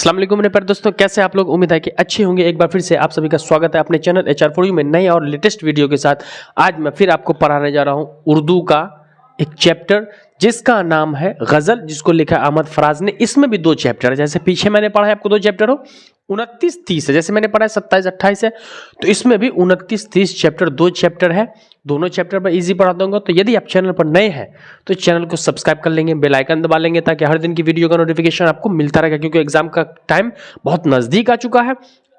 अस्सलाम वालेकुम मेरे प्यारे दोस्तों, कैसे आप लोग। उम्मीद है कि अच्छे होंगे। एक बार फिर से आप सभी का स्वागत है अपने चैनल HR4U में नए और लेटेस्ट वीडियो के साथ। आज मैं फिर आपको पढ़ाने जा रहा हूं उर्दू का एक चैप्टर जिसका नाम है गजल, जिसको लिखा है अहमद फराज ने। इसमें भी दो चैप्टर है, जैसे पीछे मैंने पढ़ा है आपको दो चैप्टर हो 29-30 है, जैसे मैंने पढ़ा है 27-28 है, तो इसमें भी 29-30 चैप्टर दो चैप्टर है। दोनों चैप्टर पर इजी पढ़ा दूंगा। तो यदि आप चैनल पर नए हैं तो चैनल को सब्सक्राइब कर लेंगे, बेल आइकन दबा लेंगे ताकि हर दिन की वीडियो का नोटिफिकेशन आपको मिलता रहेगा, क्योंकि एग्जाम का टाइम बहुत नजदीक आ चुका है।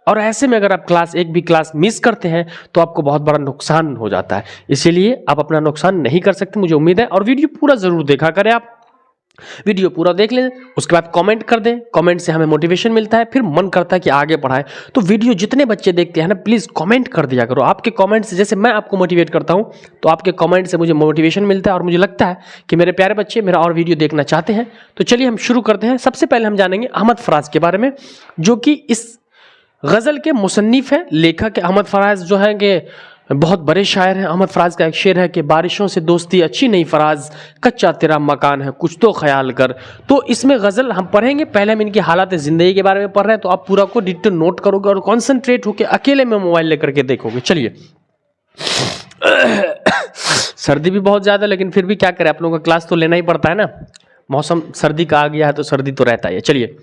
और ऐसे में अगर आप एक भी क्लास मिस करते हैं तो आपको बहुत बड़ा नुकसान हो जाता है, इसीलिए आप अपना नुकसान नहीं कर सकते, मुझे उम्मीद है। और वीडियो पूरा जरूर देखा करें, आप वीडियो पूरा देख लें, उसके बाद कमेंट कर दें। कमेंट से हमें मोटिवेशन मिलता है, फिर मन करता है कि आगे पढ़ाएं। तो वीडियो जितने बच्चे देखते हैं ना, प्लीज कमेंट कर दिया करो। आपके कमेंट से, जैसे मैं आपको मोटिवेट करता हूं, तो आपके कमेंट से मुझे मोटिवेशन मिलता है और मुझे लगता है कि मेरे प्यारे बच्चे मेरा और वीडियो देखना चाहते हैं। तो चलिए हम शुरू करते हैं। सबसे पहले हम जानेंगे अहमद फराज के बारे में, जो कि इस गजल के मुसन्निफ है, लेखक है। अहमद फराज जो है कि बहुत बड़े शायर हैं। अहमद फराज का एक शेर है कि बारिशों से दोस्ती अच्छी नहीं फराज, कच्चा तेरा मकान है कुछ तो ख्याल कर। तो इसमें गजल हम पढ़ेंगे। पहले हम इनकी हालात जिंदगी के बारे में पढ़ रहे हैं, तो आप पूरा को डिटेल नोट करोगे और कॉन्सेंट्रेट होकर अकेले में मोबाइल लेकर के देखोगे। चलिए सर्दी भी बहुत ज्यादा, लेकिन फिर भी क्या करें, आप लोगों का क्लास तो लेना ही पड़ता है ना। मौसम सर्दी का आ गया है तो सर्दी तो रहता है। चलिए,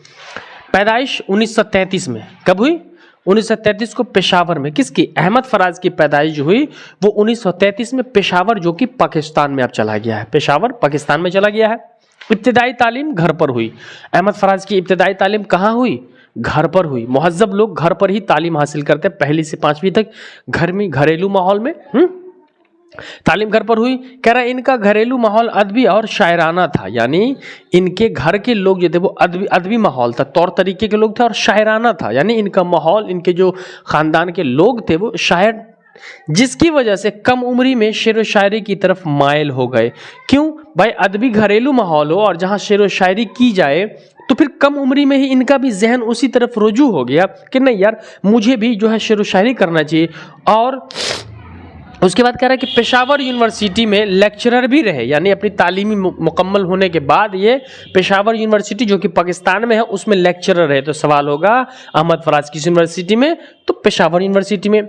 पैदाइश 1933 में। कब हुई? 1933 को पेशावर में। किसकी? अहमद फराज की पैदाइश जो हुई वो 1933 में पेशावर, जो कि पाकिस्तान में अब चला गया है। पेशावर पाकिस्तान में चला गया है। इब्तिदाई तालीम घर पर हुई। अहमद फराज की इब्तिदाई तालीम कहाँ हुई? घर पर हुई। मुहज्जब लोग घर पर ही तालीम हासिल करते हैं, पहली से 5वीं तक घर में, घरेलू माहौल में तालीम घर पर हुई। कह रहा है इनका घरेलू माहौल अदबी और शायराना था, यानी इनके घर के लोग जो थे वो अदबी माहौल था, तौर तरीके के लोग थे, और शायराना था, यानी इनका माहौल, इनके जो खानदान के लोग थे वो शायर, जिसकी वजह से कम उम्री में शेर व शायरी की तरफ मायल हो गए। क्यों भाई? अदबी घरेलू माहौल हो और जहां शेर व शायरी की जाए तो फिर कम उम्री में ही इनका भी जहन उसी तरफ रुजू हो गया कि नहीं यार, मुझे भी जो है शेर व शायरी करना चाहिए। और उसके बाद कह रहा है कि पेशावर यूनिवर्सिटी में लेक्चरर भी रहे, यानी अपनी तालीमी मुकम्मल होने के बाद ये पेशावर यूनिवर्सिटी जो कि पाकिस्तान में है उसमें लेक्चरर रहे। तो सवाल होगा अहमद फराज किस यूनिवर्सिटी में? तो पेशावर यूनिवर्सिटी में।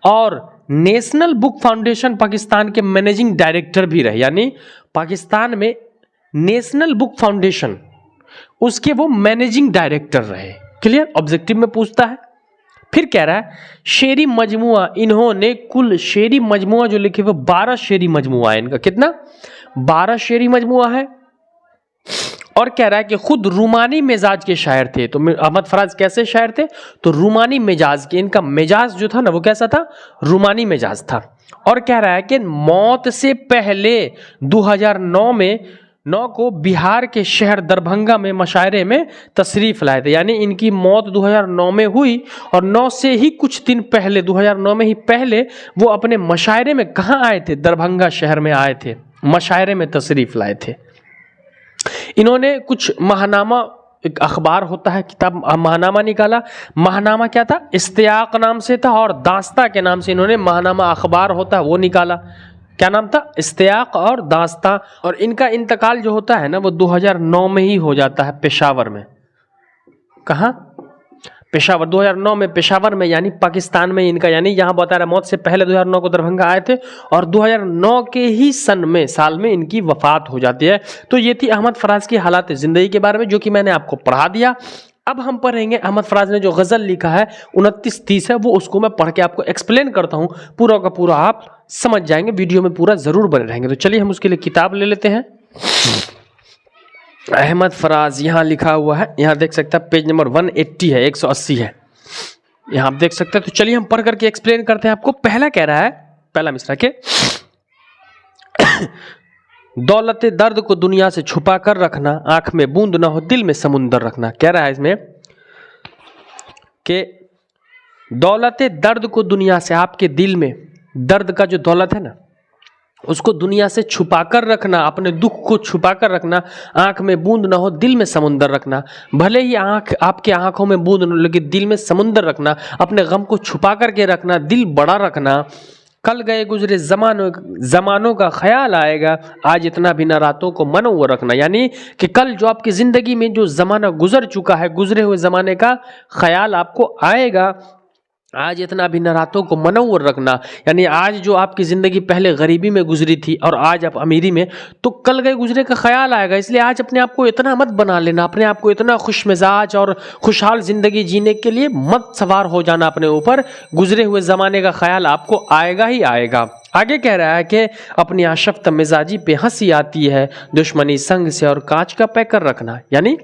और नेशनल बुक फाउंडेशन पाकिस्तान के मैनेजिंग डायरेक्टर भी रहे, यानी पाकिस्तान में नेशनल बुक फाउंडेशन उसके वो मैनेजिंग डायरेक्टर रहे। क्लियर? ऑब्जेक्टिव में पूछता है। फिर कह रहा है शेरी मजमुआ, इन्होंने कुल शेरी मजमुआ जो लिखे वो 12 शेरी मजमुआ है इनका। कितना? 12 शेरी मजमुआ है। और कह रहा है कि खुद रूमानी मिजाज के शायर थे। तो अहमद फराज कैसे शायर थे? तो रूमानी मिजाज के। इनका मिजाज जो था ना वो कैसा था? रूमानी मिजाज था। और कह रहा है कि मौत से पहले 2009 में 9 को बिहार के शहर दरभंगा में मशायरे में तशरीफ लाए थे, यानी इनकी मौत 2009 में हुई और 9 से ही कुछ दिन पहले, 2009 में ही पहले वो अपने मशायरे में कहाँ आए थे? दरभंगा शहर में आए थे, मशायरे में तशरीफ लाए थे। इन्होंने कुछ महानामा, एक अखबार होता है, किताब महानामा निकाला। महानामा क्या था? इस्तियाक नाम से था, और दास्ता के नाम से इन्होंने महानामा अखबार होता है वो निकाला। क्या नाम था? इस्तियाक और दास्ता। और इनका इंतकाल जो होता है ना वो 2009 में ही हो जाता है पेशावर में। कहाँ? पेशावर। 2009 में पेशावर में, यानी पाकिस्तान में इनका, यानी यहाँ बता रहा मौत से पहले 2009 को दरभंगा आए थे और 2009 के ही साल में इनकी वफात हो जाती है। तो ये थी अहमद फराज की हालात जिंदगी के बारे में, जो कि मैंने आपको पढ़ा दिया। अब हम पढ़ेंगे अहमद फराज ने जो गजल लिखा है 29-30 है, वो उसको मैं पढ़ के आपको एक्सप्लेन करता हूँ, पूरा का पूरा आप समझ जाएंगे। वीडियो में पूरा जरूर बने रहेंगे। तो चलिए हम उसके लिए किताब ले लेते हैं। अहमद फराज यहाँ लिखा हुआ है, यहाँ देख सकते हैं, पेज नंबर 180 है, 180 है, यहाँ आप देख सकते हैं। तो चलिए हम पढ़ करके एक्सप्लेन करते हैं आपको। पहला कह रहा है, पहला मिसरा के दौलत दर्द को दुनिया से छुपा कर रखना, आंख में बूंद ना हो दिल में समुंदर रखना। कह रहा है इसमें कि दौलत दर्द को दुनिया से, आपके दिल में दर्द का जो दौलत है ना उसको दुनिया से छुपा कर रखना, अपने दुख को छुपा कर रखना, आंख में बूंद ना हो दिल में समुंदर रखना। भले ही आंख, आपके आंखों में बूंद न हो लेकिन दिल में समुंदर रखना, अपने गम को छुपा करके रखना, दिल बड़ा रखना। कल गए गुजरे जमानों का ख्याल आएगा, आज इतना भी न रातों को मनोवर रखना। यानी कि कल जो आपकी जिंदगी में जो जमाना गुजर चुका है, गुजरे हुए जमाने का ख्याल आपको आएगा, आज इतना भी न रातों को मनोवर रखना। यानी आज जो आपकी जिंदगी पहले गरीबी में गुजरी थी और आज आप अमीरी में, तो कल गए गुजरे का ख्याल आएगा। इसलिए आज अपने आप को इतना मत बना लेना, अपने आप को इतना खुश मिजाज और खुशहाल जिंदगी जीने के लिए मत सवार हो जाना अपने ऊपर। गुजरे हुए जमाने का ख्याल आपको आएगा ही आएगा। आगे कह रहा है कि अपनी आशफ्त मिजाजी पे हंसी आती है, दुश्मनी संग से और कांच का पैकर रखना। यानी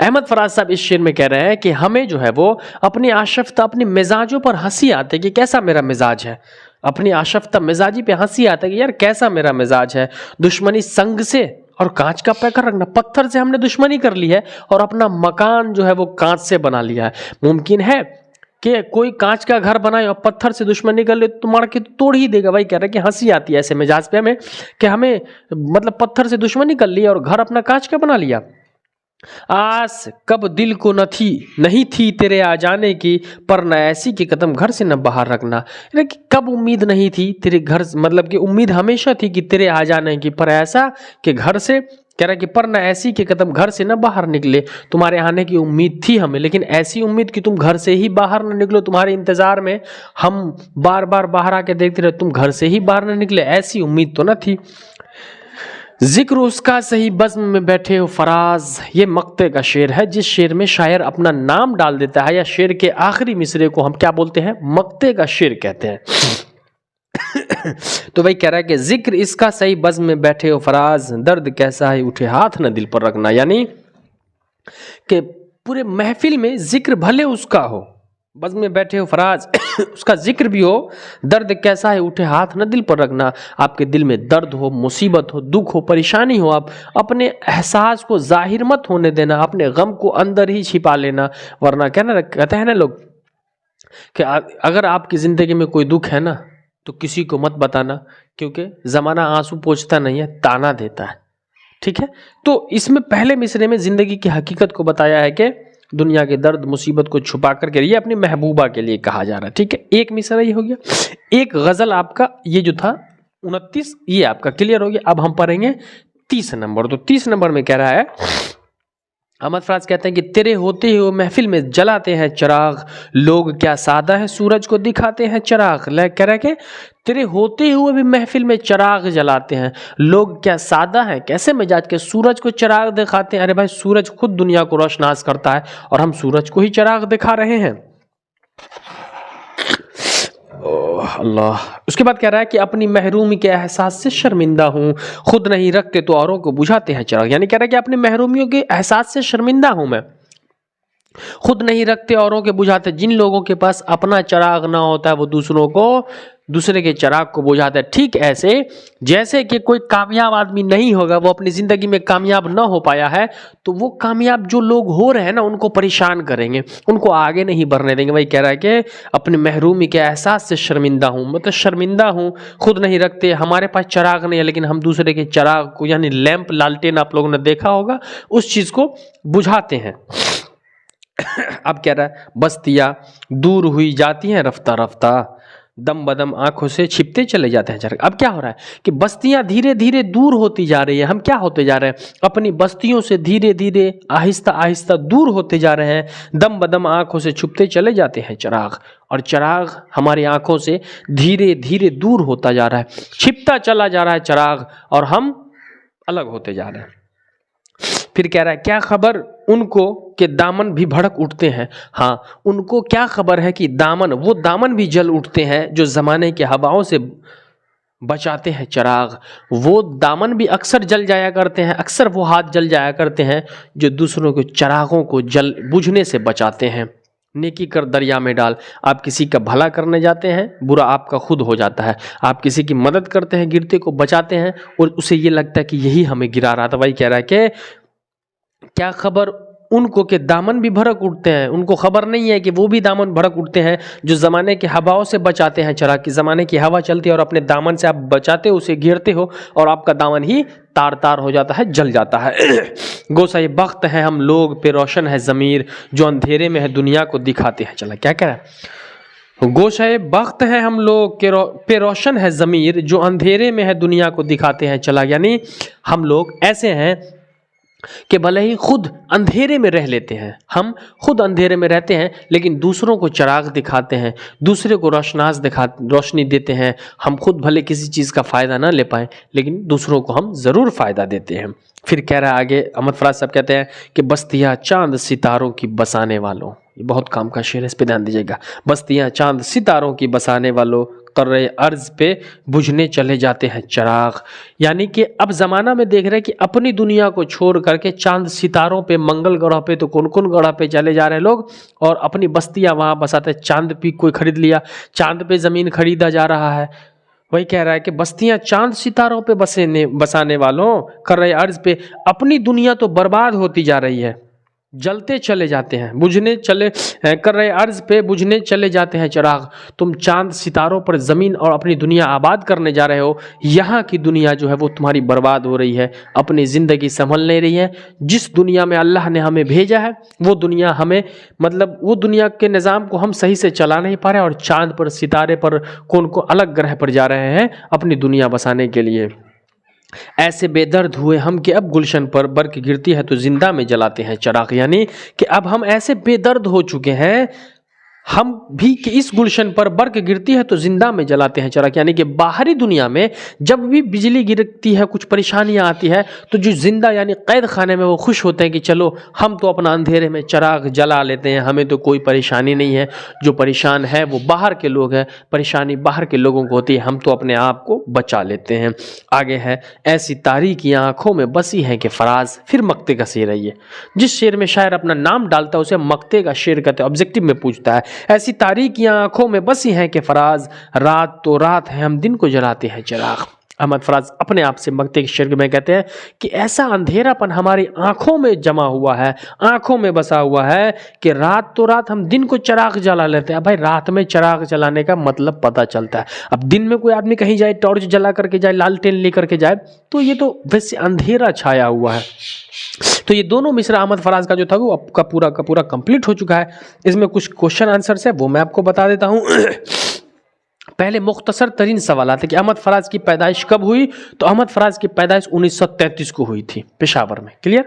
अहमद फराज साहब इस शेर में कह रहे हैं कि हमें जो है वो अपनी आशफ्त, अपनी मिजाजों पर हंसी आती है कि कैसा मेरा मिजाज है। अपनी आशफ्त मिजाजी पे हंसी आता है कि यार कैसा मेरा मिजाज है। दुश्मनी संग से और कांच का पैकर रखना। पत्थर से हमने दुश्मनी कर ली है और अपना मकान जो है वो कांच से बना लिया है। मुमकिन है कि कोई कांच का घर बनाए और पत्थर से दुश्मनी कर ले तो मार के तोड़ ही देगा। भाई कह रहे हैं कि हंसी आती है ऐसे मिजाज पे हमें कि हमें मतलब पत्थर से दुश्मनी कर ली और घर अपना कांच का बना लिया। आस कब दिल को नहीं थी तेरे आ जाने की, पर न ऐसी कि कदम घर से न बाहर रखना। यानी कि कब उम्मीद नहीं थी तेरे घर, मतलब कि उम्मीद हमेशा थी कि तेरे आ जाने की, पर ऐसा कि घर से, कह रहा है कि पर न ऐसी कि कदम घर से न बाहर निकले। तुम्हारे आने की उम्मीद थी हमें, लेकिन ऐसी उम्मीद कि तुम घर से ही बाहर न निकलो, तुम्हारे इंतजार में हम बार बार बाहर आके देखते रहे, तुम घर से ही बाहर न निकले, ऐसी उम्मीद तो न थी। जिक्र उसका सही बज़्म में बैठे हो फराज, ये मक्ते का शेर है जिस शेर में शायर अपना नाम डाल देता है, या शेर के आखिरी मिसरे को हम क्या बोलते हैं, मक्ते का शेर कहते हैं। तो भाई कह रहा है कि जिक्र इसका सही बज़्म में बैठे हो फराज, दर्द कैसा है उठे हाथ न दिल पर रखना। यानी कि पूरे महफिल में जिक्र भले उसका हो, बज़्म में बैठे हो फराज उसका जिक्र भी हो, दर्द कैसा है उठे हाथ न दिल पर रखना। आपके दिल में दर्द हो, मुसीबत हो, दुख हो, परेशानी हो, आप अपने एहसास को जाहिर मत होने देना, अपने गम को अंदर ही छिपा लेना। वरना कहते हैं ना लोग कि अगर आपकी जिंदगी में कोई दुख है ना तो किसी को मत बताना, क्योंकि जमाना आंसू पोंछता नहीं है, ताना देता है। ठीक है, तो इसमें पहले मिसरे में जिंदगी की हकीकत को बताया है कि दुनिया के दर्द मुसीबत को छुपा करके ये अपनी महबूबा के लिए कहा जा रहा है। ठीक है, एक मिसरा ये हो गया। एक गजल आपका ये जो था 29, ये आपका क्लियर हो गया। अब हम पढ़ेंगे 30 नंबर। तो 30 नंबर में कह रहा है, अहमद फराज कहते हैं कि तेरे होते ही वो महफिल में जलाते हैं चिराग, लोग क्या सादा है सूरज को दिखाते हैं चिराग। कह रहा है कि तेरे होते हुए भी महफिल में चिराग जलाते हैं, लोग क्या सादा है, कैसे मिजाज के, सूरज को चिराग दिखाते हैं। अरे भाई सूरज खुद दुनिया को रोशनास करता है और हम सूरज को ही चिराग दिखा रहे हैं। ओह अल्लाह। उसके बाद कह रहा है कि अपनी महरूमी के एहसास से शर्मिंदा हूँ, खुद नहीं रखते तो औरों को बुझाते हैं चिराग। यानी कह रहा है कि अपनी महरूमियों के एहसास से शर्मिंदा हूँ मैं, खुद नहीं रखते औरों के बुझाते। जिन लोगों के पास अपना चिराग ना होता है वो दूसरे के चिराग को बुझाता है। ठीक ऐसे जैसे कि कोई कामयाब आदमी नहीं होगा, वो अपनी जिंदगी में कामयाब ना हो पाया है, तो वो कामयाब जो लोग हो रहे हैं ना उनको परेशान करेंगे, उनको आगे नहीं बढ़ने देंगे। भाई कह रहा है कि अपने महरूमी के एहसास से शर्मिंदा हूँ, मतलब शर्मिंदा हूँ, खुद नहीं रखते, हमारे पास चिराग नहीं है लेकिन हम दूसरे के चिराग को, यानी लैंप, लालटेन आप लोगों ने देखा होगा, उस चीज को बुझाते हैं। अब कह रहा है बस्तियां दूर हुई जाती हैं रफ्ता रफ्ता, दम बदम आंखों से छिपते चले जाते हैं चिराग। अब क्या हो रहा है कि बस्तियां धीरे धीरे दूर होती जा रही है। हम क्या होते जा रहे हैं, अपनी बस्तियों से धीरे धीरे आहिस्ता आहिस्ता दूर होते जा रहे हैं। दम बदम आंखों से छुपते चले जाते हैं चिराग, और चिराग हमारी आंखों से धीरे धीरे दूर होता जा रहा है, छिपता चला जा रहा है चिराग, और हम अलग होते जा रहे हैं। फिर कह रहा है क्या खबर उनको कि दामन भी भड़क उठते हैं। हाँ, उनको क्या खबर है कि वो दामन भी जल उठते हैं जो जमाने के हवाओं से बचाते हैं चिराग। वो दामन भी अक्सर जल जाया करते हैं, अक्सर वो हाथ जल जाया करते हैं जो दूसरों के चिरागों को जल बुझने से बचाते हैं। नेकी कर दरिया में डाल, आप किसी का भला करने जाते हैं, बुरा आपका खुद हो जाता है। आप किसी की मदद करते हैं, गिरते को बचाते हैं, और उसे ये लगता है कि यही हमें गिरा रहा था। वही कह रहा है कि क्या खबर उनको कि दामन भी भड़क उठते हैं, उनको खबर नहीं है कि वो भी दामन भड़क उठते हैं जो ज़माने की हवाओं से बचाते हैं चिराग। की ज़माने की हवा चलती है और अपने दामन से आप बचाते हो, उसे घेरते हो, और आपका दामन ही तार तार हो जाता है, जल जाता है। गोसाई बख्त है हम लोग पे रोशन है ज़मीर, जो अंधेरे में है दुनिया को दिखाते हैं। चला क्या कह रहा है, गोशे बख्त है हम लोग के पे रोशन है ज़मीर, जो अंधेरे में है दुनिया को दिखाते हैं चला। यानी हम लोग ऐसे हैं कि भले ही खुद अंधेरे में रह लेते हैं, हम खुद अंधेरे में रहते हैं लेकिन दूसरों को चिराग दिखाते हैं, दूसरे को रोशनी देते हैं। हम खुद भले किसी चीज़ का फ़ायदा ना ले पाएँ लेकिन दूसरों को हम ज़रूर फ़ायदा देते हैं। फिर कह रहा है आगे अहमद फराज साहब कहते हैं कि बस्तियाँ चांद सितारों की बसाने वालों, ये बहुत काम का शेर है, इस पे ध्यान दीजिएगा। बस्तियाँ चांद सितारों की बसाने वालों, कर्रे अर्ज पे बुझने चले जाते हैं चिराग। यानी कि अब ज़माना में देख रहे हैं कि अपनी दुनिया को छोड़ करके चांद सितारों पे, मंगल ग्रह पे तो कौन कौन ग्रह पे चले जा रहे हैं लोग और अपनी बस्तियां वहाँ बसाते। चांद पे कोई खरीद लिया, चांद पे ज़मीन खरीदा जा रहा है। वही कह रहा है कि बस्तियां चांद सितारों पे बसाने वालों, कर रहे अर्ज पे अपनी दुनिया तो बर्बाद होती जा रही है, जलते चले जाते हैं, बुझने चले कर रहे अर्ज पे बुझने चले जाते हैं चिराग। तुम चांद सितारों पर ज़मीन और अपनी दुनिया आबाद करने जा रहे हो, यहाँ की दुनिया जो है वो तुम्हारी बर्बाद हो रही है, अपनी ज़िंदगी संभल नहीं रही है। जिस दुनिया में अल्लाह ने हमें भेजा है वो दुनिया हमें, मतलब वो दुनिया के निज़ाम को हम सही से चला नहीं पा रहे और चांद पर, सितारे पर, कौन को अलग ग्रह पर जा रहे हैं अपनी दुनिया बसाने के लिए। ऐसे बेदर्द हुए हम कि अब गुलशन पर बर्क गिरती है तो जिंदा में जलाते हैं चिराग। यानी कि अब हम ऐसे बेदर्द हो चुके हैं हम भी कि इस गुलशन पर बर्क गिरती है तो जिंदा में जलाते हैं चिराग। यानी कि बाहरी दुनिया में जब भी बिजली गिरती है, कुछ परेशानियां आती है, तो जो जिंदा यानी कैद खाने में वो खुश होते हैं कि चलो हम तो अपना अंधेरे में चिराग जला लेते हैं, हमें तो कोई परेशानी नहीं है। जो परेशान है वो बाहर के लोग हैं, परेशानी बाहर के लोगों को होती है, हम तो अपने आप को बचा लेते हैं। आगे है ऐसी तारीकी आंखों में बसी है कि फराज। फिर मक्ते का शेर है ये, जिस शेर में शायर अपना नाम डालता है उसे मक्ते का शेर कहते हैं, ऑब्जेक्टिव में पूछता है। ऐसी तारीकियां आंखों में बसी हैं कि फराज, रात तो रात है हम दिन को जलाते हैं चिराग। अहमद फराज अपने आप से मक्ते के शेर में कहते हैं कि ऐसा अंधेरापन हमारी आंखों में जमा हुआ है, आंखों में बसा हुआ है कि रात तो रात हम दिन को चिराग जला लेते हैं। भाई रात में चिराग जलाने का मतलब पता चलता है। अब दिन में कोई आदमी कहीं जाए, टॉर्च जला करके जाए, लालटेन लेकर के जाए, तो ये तो वैसे अंधेरा छाया हुआ है। तो ये दोनों मिसरा अहमद फराज का जो था वो आपका पूरा का पूरा कंप्लीट हो चुका है। इसमें कुछ क्वेश्चन आंसर्स है वो मैं आपको बता देता हूँ। पहले मुख्तसर तरीन सवाल है कि अहमद फराज की पैदाइश कब हुई, तो अहमद फराज की पैदाइश 1933 को हुई थी पेशावर में। क्लियर।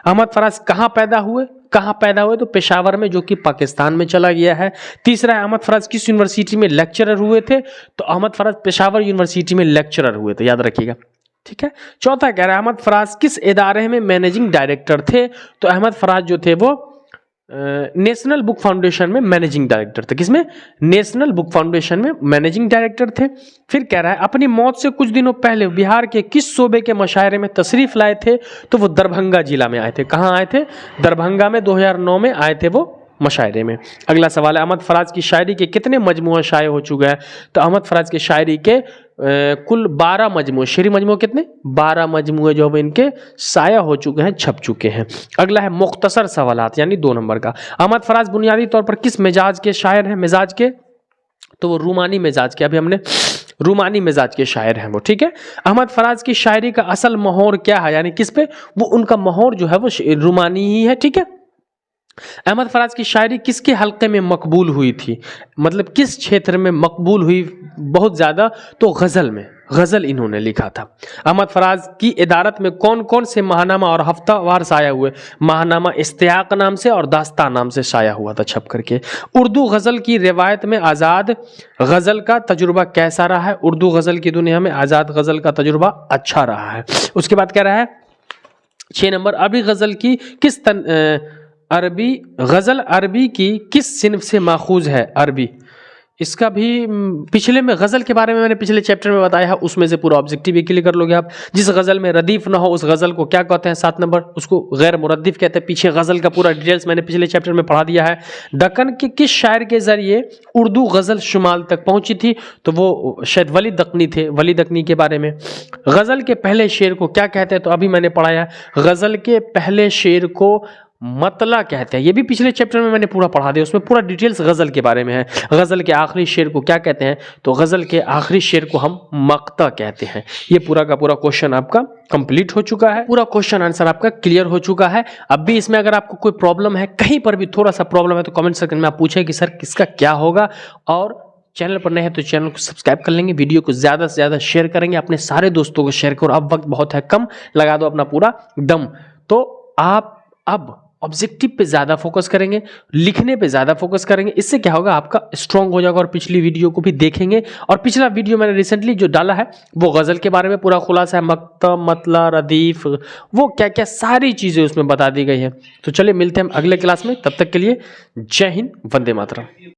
अहमद फराज कहाँ पैदा हुए, तो पेशावर में, जो कि पाकिस्तान में चला गया है। तीसरा है अहमद फराज किस यूनिवर्सिटी में लेक्चरर हुए थे, तो अहमद फराज पेशावर यूनिवर्सिटी में लेक्चरर हुए थे, याद रखिएगा। ठीक है। चौथा कह रहा है अहमद फराज किस इदारे में मैनेजिंग डायरेक्टर थे, तो अहमद फराज जो थे वो नेशनल बुक फाउंडेशन में मैनेजिंग डायरेक्टर थे। किसमें? नेशनल बुक फाउंडेशन में मैनेजिंग डायरेक्टर थे। फिर कह रहा है अपनी मौत से कुछ दिनों पहले बिहार के किस सूबे के मशायरे में तशरीफ लाए थे, तो वो दरभंगा जिला में आए थे। कहाँ आए थे? दरभंगा में 2009 में आए थे वो मशायरे में। अगला सवाल है अहमद फराज की शायरी के कितने मजमुआ शाये हो चुके हैं, तो अहमद फराज की शायरी के कुल 12 मजमुए, शेरी मजमुए कितने? 12 मजमुए जो है इनके शाया हो चुके हैं, छप चुके हैं। अगला है मुख्तसर सवालात यानी 2 नंबर का। अहमद फराज बुनियादी तौर पर किस मिजाज के शायर हैं? मिजाज के, तो वो रूमानी मिजाज के, अभी हमने रूमानी मिजाज के शायर हैं वो। ठीक है। अहमद फराज की शायरी का असल मोहर क्या है, यानी किस पे? वो उनका मोहर जो है वो रूमानी ही है। ठीक है। अहमद फराज की शायरी किसके हल्के में मकबूल हुई थी, मतलब किस क्षेत्र में मकबूल हुई बहुत ज़्यादा, तो गज़ल में, गज़ल इन्होंने लिखा था। अहमद फराज की इदारत में कौन कौन से महानामा और हफ्तावार शाया हुए? महानामा इस्तियाक नाम से और दास्तान नाम से शाया हुआ था छप करके। उर्दू गज़ल की रिवायत में आज़ाद गज़ल का तजुर्बा कैसा रहा है? उर्दू गज़ल की दुनिया में आज़ाद गज़ल का तजुर्बा अच्छा रहा है। उसके बाद कह रहा है 6 नंबर, अरबी गज़ल की किस अरबी की किस सिन्फ से माखूज है? अरबी, इसका भी पिछले में गज़ल के बारे में मैंने पिछले चैप्टर में बताया है, उसमें से पूरा ऑब्जेक्टिव भी क्लियर कर लोगे आप। जिस गज़ल में रदीफ ना हो उस गज़ल को क्या कहते हैं? 7 नंबर, उसको गैर मुरद्दिफ कहते हैं। पीछे गज़ल का पूरा डिटेल्स मैंने पिछले चैप्टर में पढ़ा दिया है। दक्कन के किस शायर के ज़रिए उर्दू गज़ल शुमाल तक पहुँची थी, तो वो शायद वली दक्कनी थे। वली दक्कनी के बारे में। गज़ल के पहले शेर को क्या कहते हैं, तो अभी मैंने पढ़ाया। गज़ल के पहले शेर को मतला कहते हैं। ये भी पिछले चैप्टर में मैंने पूरा पढ़ा दिया, उसमें पूरा डिटेल्स गज़ल के बारे में है। गज़ल के आखिरी शेर को क्या कहते हैं? तो गज़ल के आखिरी शेर को हम मक्ता कहते हैं। ये पूरा का पूरा क्वेश्चन आपका कंप्लीट हो चुका है, पूरा क्वेश्चन आंसर आपका क्लियर हो चुका है। अब भी इसमें अगर आपको कोई प्रॉब्लम है, कहीं पर भी थोड़ा सा प्रॉब्लम है, तो कमेंट सेक्शन में आप पूछें कि सर किसका क्या होगा। और चैनल पर नए हैं तो चैनल को सब्सक्राइब कर लेंगे, वीडियो को ज़्यादा से ज़्यादा शेयर करेंगे, अपने सारे दोस्तों को शेयर करो। अब वक्त बहुत है कम, लगा दो अपना पूरा दम। तो आप अब ऑब्जेक्टिव पे ज़्यादा फोकस करेंगे, लिखने पे ज़्यादा फोकस करेंगे। इससे क्या होगा, आपका स्ट्रॉन्ग हो जाएगा। और पिछली वीडियो को भी देखेंगे, और पिछला वीडियो मैंने रिसेंटली जो डाला है वो गज़ल के बारे में पूरा खुलासा है, मक्ता, मतला, रदीफ, वो क्या क्या सारी चीज़ें उसमें बता दी गई है। तो चलिए मिलते हैं हम अगले क्लास में, तब तक के लिए जय हिंद, वंदे मातरम।